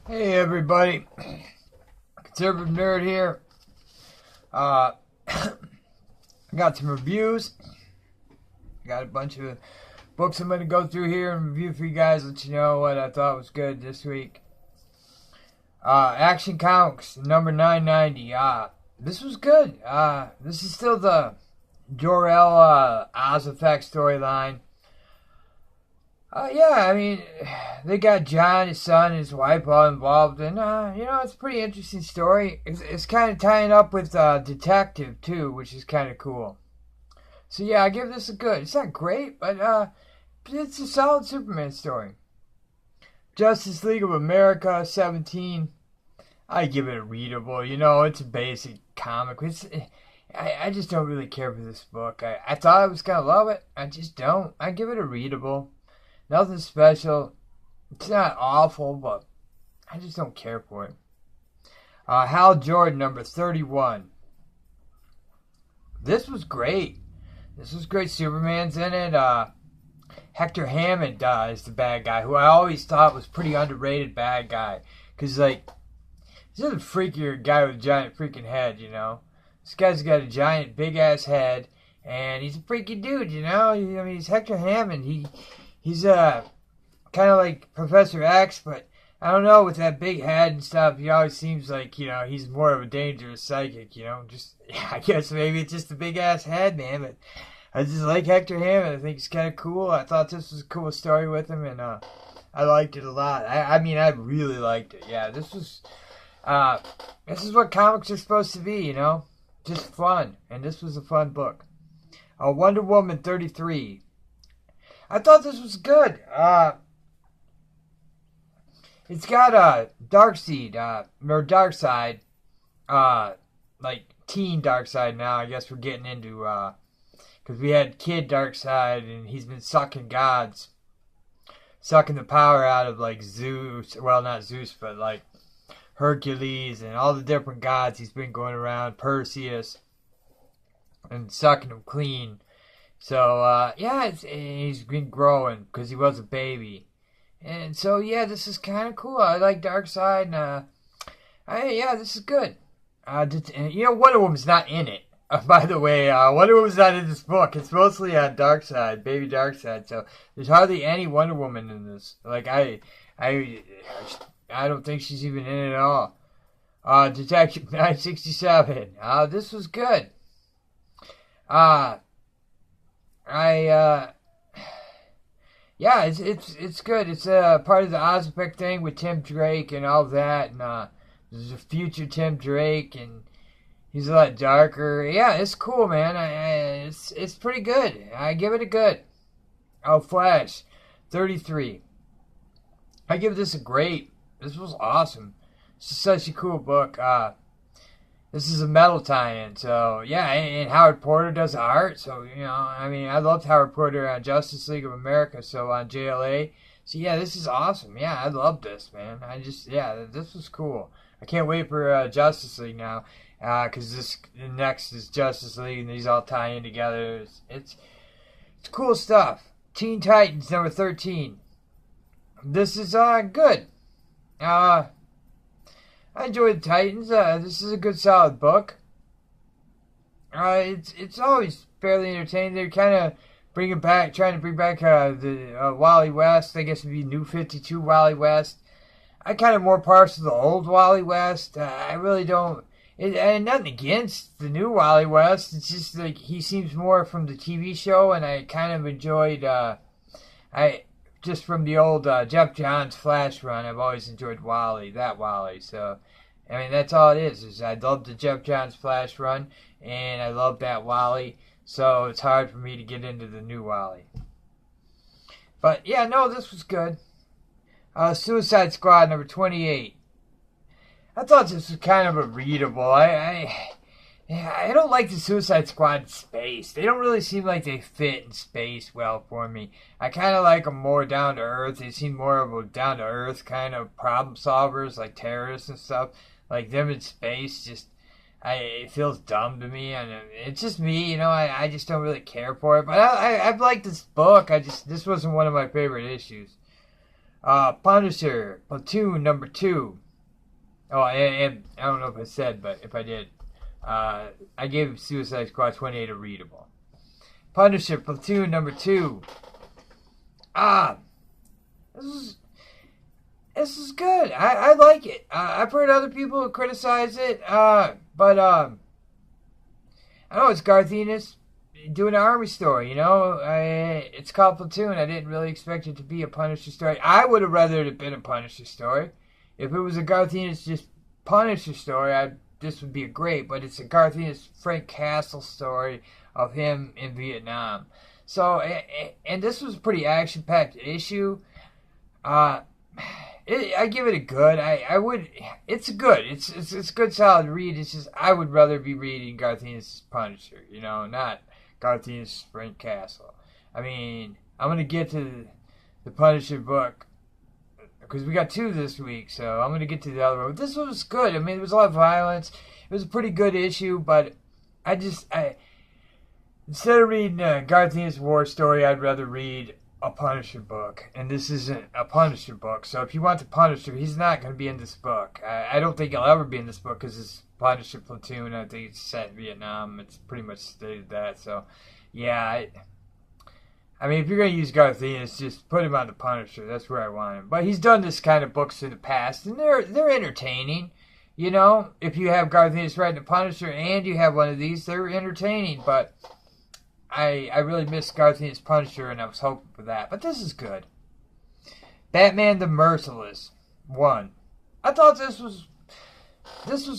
Hey everybody, Conservative Nerd here. I got some reviews. I got a bunch of books I'm going to go through here and review for you guys, let you know what I thought was good this week. Action Comics, number 990. This was good. This is still the Jor-El Oz Effect storyline. Yeah, I mean, they got John, his son, and his wife all involved, and it's a pretty interesting story. It's kind of tying up with Detective too, which is kind of cool. So yeah, I give this a good. It's not great, but it's a solid Superman story. Justice League of America 17. I give it a readable. It's a basic comic. I just don't really care for this book. I thought I was gonna love it. I just don't. I give it a readable. Nothing special. It's not awful, but I just don't care for it. Hal Jordan, number 31. This was great. This was great. Superman's in it. Hector Hammond is the bad guy, who I always thought was pretty underrated bad guy. Because, he's a freakier guy with a giant freaking head, This guy's got a giant, big-ass head, and he's a freaky dude, he's Hector Hammond. He's kind of like Professor X, but I don't know, with that big head and stuff, he always seems like, he's more of a dangerous psychic, just, I guess maybe it's just a big ass head, man, but I just like Hector Hammond. I think he's kind of cool. I thought this was a cool story with him, and I liked it a lot. I mean, I really liked it. Yeah, this is what comics are supposed to be, just fun, and this was a fun book. Wonder Woman 33. I thought this was good. It's got a Darkseid, or Darkseid, like teen Darkseid now. I guess we're getting into, because we had Kid Darkseid, and he's been sucking the power out of like Zeus. Well, not Zeus, but like Hercules and all the different gods. He's been going around, Perseus, and sucking them clean. So, he's been growing because he was a baby. And so, yeah, this is kind of cool. I like Darkseid, and, this is good. Wonder Woman's not in it. By the way, Wonder Woman's not in this book. It's mostly Darkseid, baby Darkseid. So, there's hardly any Wonder Woman in this. I don't think she's even in it at all. Detective 967. This was good. It's good. It's part of the Ozpec thing with Tim Drake and all that, and there's a future Tim Drake, and he's a lot darker. Yeah, it's cool, man. It's pretty good. I give it a good. Flash 33. I give this a great. This was awesome. It's such a cool book. This is a metal tie-in, so yeah, and Howard Porter does the art, so I loved Howard Porter on Justice League of America, so on JLA, so yeah, this is awesome. Yeah, I love this, man. This was cool. I can't wait for Justice League now, because this next is Justice League, and these all tie in together. It's cool stuff. Teen Titans number 13. This is good. I enjoyed the Titans. This is a good, solid book. It's always fairly entertaining. They're kind of trying to bring back the Wally West. I guess it'd be New 52 Wally West. I kind of more parts of the old Wally West. I really don't. And nothing against the new Wally West. It's just like he seems more from the TV show, and I kind of enjoyed. Just from the old Jeff Johns Flash run, I've always enjoyed that Wally. So, I mean, that's all it is I love the Jeff Johns Flash run, and I love that Wally. So, it's hard for me to get into the new Wally. But, yeah, no, this was good. Suicide Squad number 28. I thought this was kind of a readable. I don't like the Suicide Squad in space. They don't really seem like they fit in space well for me. I kind of like them more down to earth. They seem more of a down to earth kind of problem solvers, like terrorists and stuff. Like them in space, it feels dumb to me, and it's just me, I just don't really care for it. But I've liked this book. This wasn't one of my favorite issues. Punisher, Platoon number 2. Oh, and I don't know if I said, but if I did, I gave Suicide Squad 28 a readable. Punisher, Platoon number 2. This is good. I like it. I've heard other people criticize it, but I know it's Garth Ennis doing an Army story, you know. It's called Platoon. I didn't really expect it to be a Punisher story. I would have rather it have been a Punisher story. If it was a Garth Ennis just Punisher story, this would be great. But it's a Garth Ennis Frank Castle story of him in Vietnam. So, and this was a pretty action-packed issue. I give it a good. I would. It's good. It's a good, solid read. It's just I would rather be reading Garth Ennis' Punisher, you know, not Garth Ennis' Frank Castle. I mean, I'm gonna get to the Punisher book because we got 2 this week, so I'm gonna get to the other one. But this one was good. I mean, there was a lot of violence. It was a pretty good issue, but I instead of reading Garth Ennis' war story, I'd rather read a Punisher book, and this isn't a Punisher book. So if you want the Punisher, he's not going to be in this book. I don't think he'll ever be in this book because it's Punisher Platoon. I think it's set in Vietnam. It's pretty much stated that. So, yeah. I mean, if you're going to use Garth Ennis, just put him on the Punisher. That's where I want him. But he's done this kind of books in the past, and they're entertaining. You know, if you have Garth Ennis writing the Punisher and you have one of these, they're entertaining. But I really miss Garth Ennis' Punisher, and I was hoping for that. But this is good. Batman the Merciless 1. I thought this was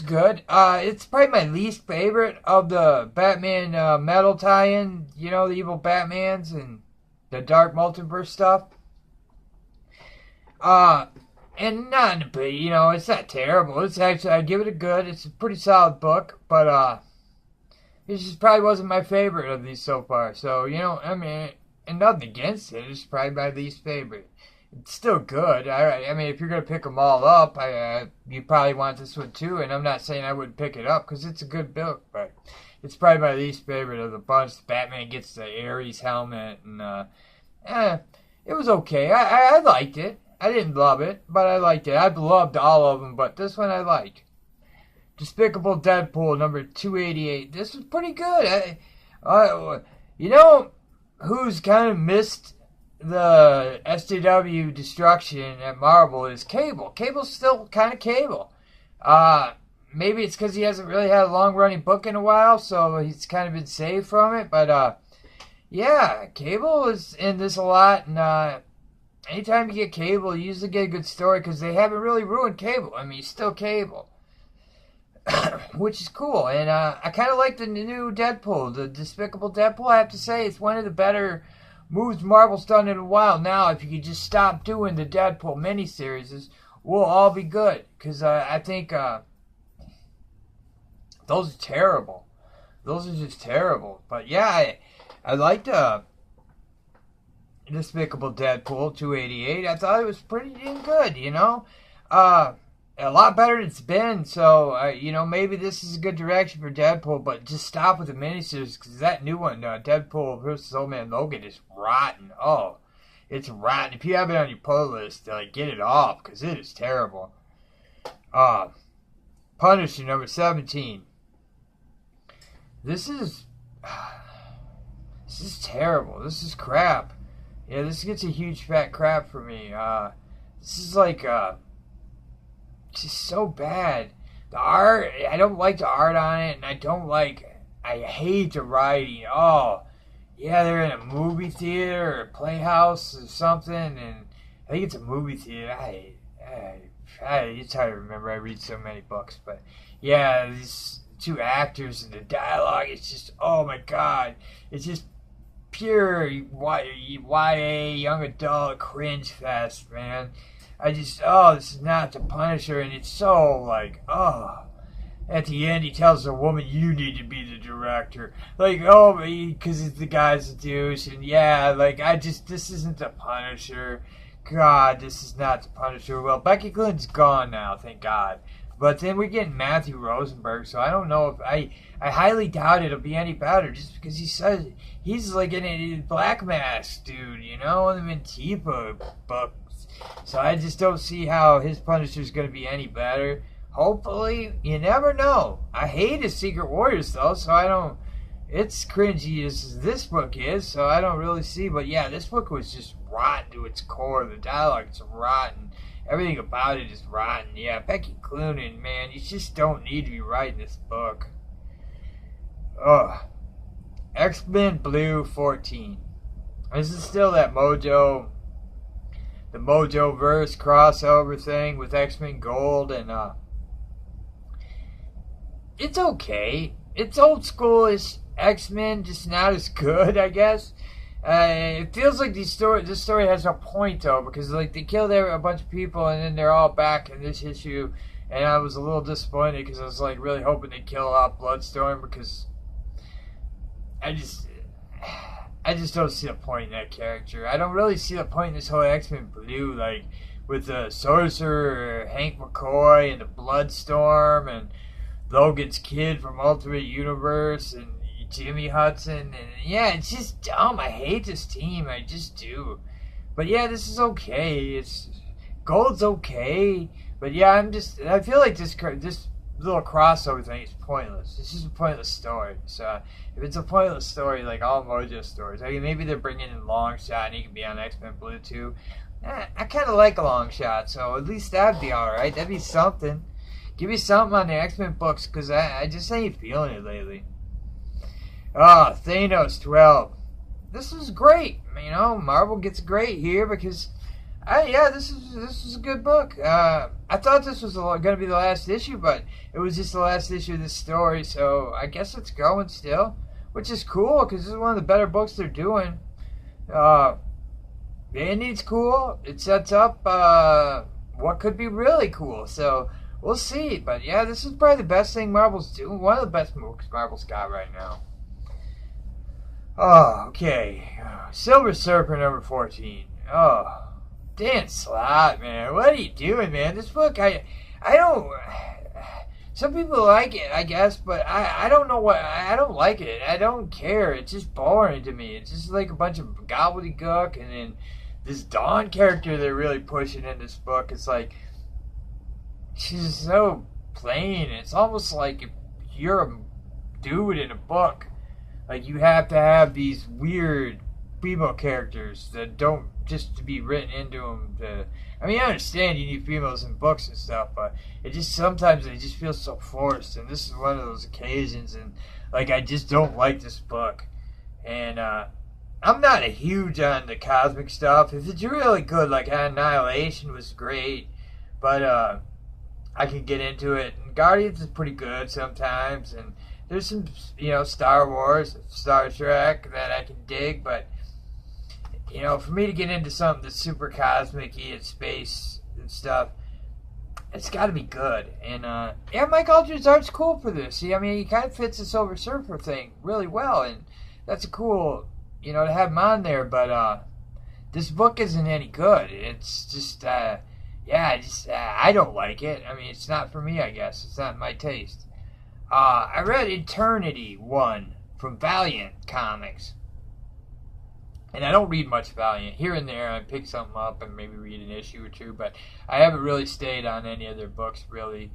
good. It's probably my least favorite of the Batman metal tie-in. You know, the evil Batmans and the Dark Multiverse stuff. And not, but you know, it's not terrible. It's actually, I give it a good. It's a pretty solid book, but this just probably wasn't my favorite of these so far. So, you know, I mean, and nothing against it. It's probably my least favorite. It's still good. I mean, if you're going to pick them all up, you probably want this one too. And I'm not saying I wouldn't pick it up because it's a good book. But it's probably my least favorite of the bunch. Batman gets the Ares helmet. And it was okay. I liked it. I didn't love it, but I liked it. I've loved all of them, but this one I liked. Despicable Deadpool number 288. This was pretty good. You know who's kind of missed the SJW destruction at Marvel is Cable. Cable's still kind of Cable. Maybe it's because he hasn't really had a long-running book in a while, so he's kind of been saved from it. But yeah, Cable is in this a lot, and anytime you get Cable, you usually get a good story because they haven't really ruined Cable. I mean, he's still Cable. Which is cool, and I kind of like the new Deadpool, the Despicable Deadpool. I have to say, it's one of the better moves Marvel's done in a while. Now, if you could just stop doing the Deadpool miniseries, we'll all be good, because I think those are terrible. Those are just terrible. But yeah, I liked Despicable Deadpool 288. I thought it was pretty dang good, you know. A lot better than it's been, so, you know, maybe this is a good direction for Deadpool, but just stop with the miniseries, because that new one, Deadpool vs. Old Man Logan, is rotten. Oh, it's rotten. If you have it on your playlist, get it off, because it is terrible. Punisher number 17. This is terrible. This is crap. Yeah, this gets a huge fat crap for me. This is like, just so bad. The art, I don't like the art on it, and I hate the writing. Oh, yeah, they're in a movie theater or a playhouse or something, and I think it's a movie theater. It's hard to remember. I read so many books, but yeah, these 2 actors and the dialogue, it's just, oh my god, it's just pure YA, young adult cringe fest, man. This is not the Punisher, and it's so, at the end, he tells the woman, you need to be the director. Because the guy's a douche, and yeah, this isn't the Punisher. God, this is not the Punisher. Well, Becky Clinton's gone now, thank God. But then we're getting Matthew Rosenberg, so I don't know if, I highly doubt it'll be any better, just because he's like in a Black Mask dude, you know, the Antifa books. So I just don't see how his Punisher's going to be any better. Hopefully, you never know. I hate his Secret Warriors though, so I don't. It's cringy as this book is, so I don't really see. But yeah, this book was just rotten to its core. The dialogue is rotten. Everything about it is rotten. Yeah, Becky Cloonan, man, you just don't need to be writing this book. Ugh. X-Men Blue 14. This is still that Mojo, the Mojo verse crossover thing with X-Men Gold, and it's okay. It's old school-ish X-Men, just not as good, I guess. It feels like this story has no point though, because like they killed a bunch of people and then they're all back in this issue, and I was a little disappointed because I was like really hoping they'd kill off Bloodstorm, because I just don't see the point in that character. I don't really see the point in this whole X-Men Blue, like with the Sorcerer, Hank McCoy, and the Bloodstorm, and Logan's kid from Ultimate Universe, and Jimmy Hudson, and yeah, it's just dumb. I hate this team, I just do. But yeah, this is okay. Gold's okay, but yeah, I feel like this little crossover thing is pointless. It's just a pointless story. So if it's a pointless story, like all Mojo stories, I mean, maybe they're bringing in Longshot and he can be on X-Men Blue too. I kind of like Longshot, so at least that'd be all right. That'd be something. Give me something on the X-Men books, because I just ain't feeling it lately. Oh, Thanos 12. This is great. You know, Marvel gets great here because, this is a good book. I thought this was going to be the last issue, but it was just the last issue of this story, so I guess it's going still, which is cool because this is one of the better books they're doing. The ending's cool. It sets up what could be really cool, so we'll see. But yeah, this is probably the best thing Marvel's doing. One of the best books Marvel's got right now. Oh, okay. Silver Surfer number 14. Oh, Dan Slott, man. What are you doing, man? This book, I don't... Some people like it, I guess, but I don't know what... I don't like it. I don't care. It's just boring to me. It's just like a bunch of gobbledygook, and then this Dawn character they're really pushing in this book. It's like... She's so plain. It's almost like if you're a dude in a book, like you have to have these weird female characters that don't just to be written into them. I mean, I understand you need females in books and stuff, but it just sometimes they just feel so forced. And this is one of those occasions, and like I just don't like this book. And I'm not a huge on the cosmic stuff. If it's really good, like Annihilation was great, but I can get into it. And Guardians is pretty good sometimes, and there's some, Star Wars, Star Trek that I can dig, but, for me to get into something that's super cosmic-y and space and stuff, it's got to be good. And, Mike Aldridge's art's cool for this. See, I mean, he kind of fits the Silver Surfer thing really well, and that's a cool, to have him on there, but, this book isn't any good. It's just, I don't like it. I mean, it's not for me, I guess. It's not my taste. I read Eternity 1 from Valiant Comics. And I don't read much Valiant. Here and there, I pick something up and maybe read an issue or two, but I haven't really stayed on any of their books, really.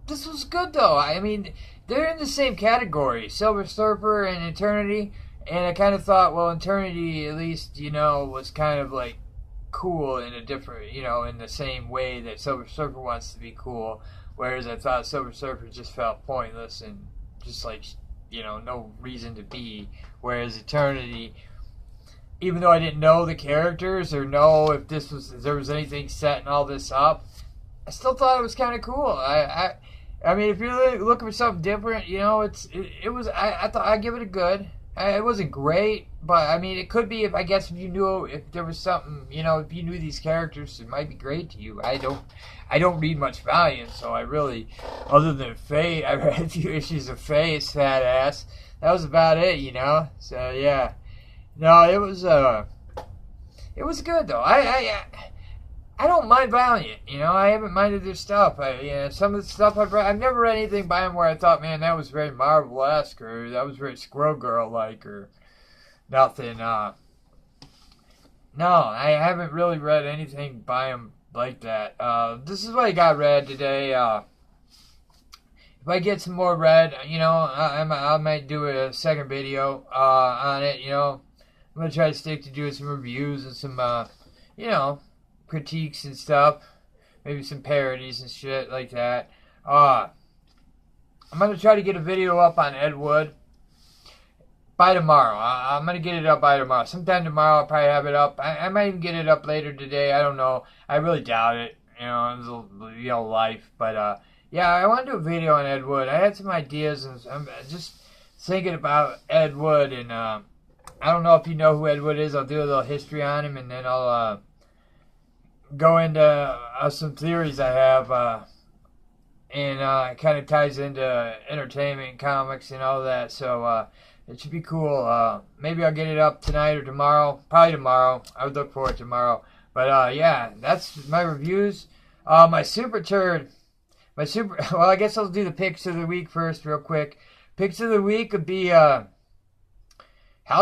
This was good, though. I mean, they're in the same category, Silver Surfer and Eternity, and I kind of thought, well, Eternity, at least, was kind of like cool in a different, in the same way that Silver Surfer wants to be cool. Whereas I thought Silver Surfer just felt pointless and just like, no reason to be. Whereas Eternity, even though I didn't know the characters or know if there was anything setting all this up, I still thought it was kind of cool. I mean, if you're really looking for something different, I thought I'd give it a good. It wasn't great, but I mean, it could be if you knew if there was something, if you knew these characters, it might be great to you. I don't read much Valiant, so I really, other than Faye, I read a few issues of Faye's fat ass. That was about it, So yeah, no, it was good though. I don't mind Valiant, I haven't minded their stuff. Some of the stuff I've never read anything by them where I thought, man, that was very Marvel-esque, or that was very Squirrel Girl-like, or nothing. No, I haven't really read anything by him like that. This is what I got read today. If I get some more read, I might do a second video on it. I'm gonna try to stick to doing some reviews and some critiques and stuff. Maybe some parodies and shit like that. I'm gonna try to get a video up on Ed Wood by tomorrow. I'm gonna get it up by tomorrow. Sometime tomorrow I'll probably have it up. I might even get it up later today. I don't know. I really doubt it. It's life. But yeah, I want to do a video on Ed Wood. I had some ideas, and I'm just thinking about Ed Wood. And I don't know if you know who Ed Wood is. I'll do a little history on him, and then I'll go into some theories I have. And it kind of ties into entertainment, comics, and all that. So it should be cool. Maybe I'll get it up tonight or tomorrow. Probably tomorrow. I would look forward to tomorrow. But yeah, that's my reviews. My super turd. Well, I guess I'll do the picks of the week first, real quick. Picks of the week would be Hal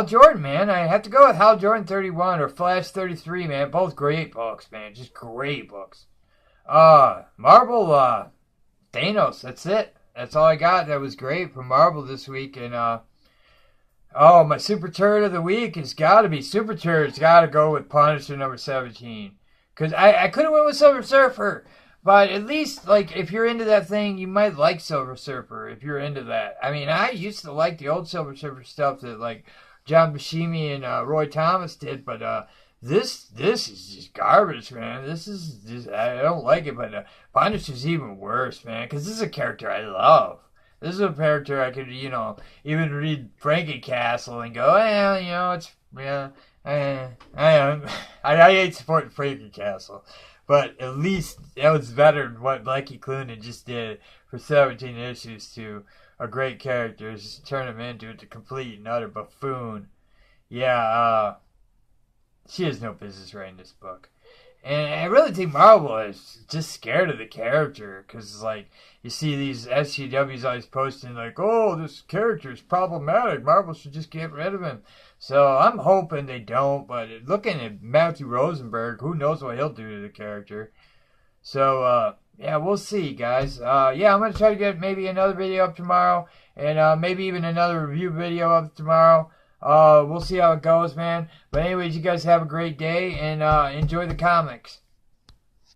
Jordan, man. I have to go with Hal Jordan 31 or Flash 33, man. Both great books, man. Just great books. Marvel, Thanos. That's it. That's all I got. That was great for Marvel this week. And my super turd of the week has got to be super turd. It's got to go with Punisher number 17. Because I could have went with Silver Surfer. But at least, like, if you're into that thing, you might like Silver Surfer if you're into that. I mean, I used to like the old Silver Surfer stuff that, like, John Buscemi and Roy Thomas did, but this is just garbage, man. This is just, I don't like it, but Punisher's even worse, man, because this is a character I love. This is a character I could, even read Frankie Castle and go, I hate supporting Frankie Castle. But at least that was better than what Blackie Cloonan just did for 17 issues to a great character. Just turn him into a complete and utter buffoon. Yeah, she has no business writing this book. And I really think Marvel is just scared of the character. Because, like, you see these SCWs always posting, like, oh, this character is problematic. Marvel should just get rid of him. So I'm hoping they don't. But looking at Matthew Rosenberg, who knows what he'll do to the character. So, yeah, we'll see, guys. Yeah, I'm going to try to get maybe another video up tomorrow. And maybe even another review video up tomorrow. We'll see how it goes, man. But anyways, you guys have a great day and enjoy the comics.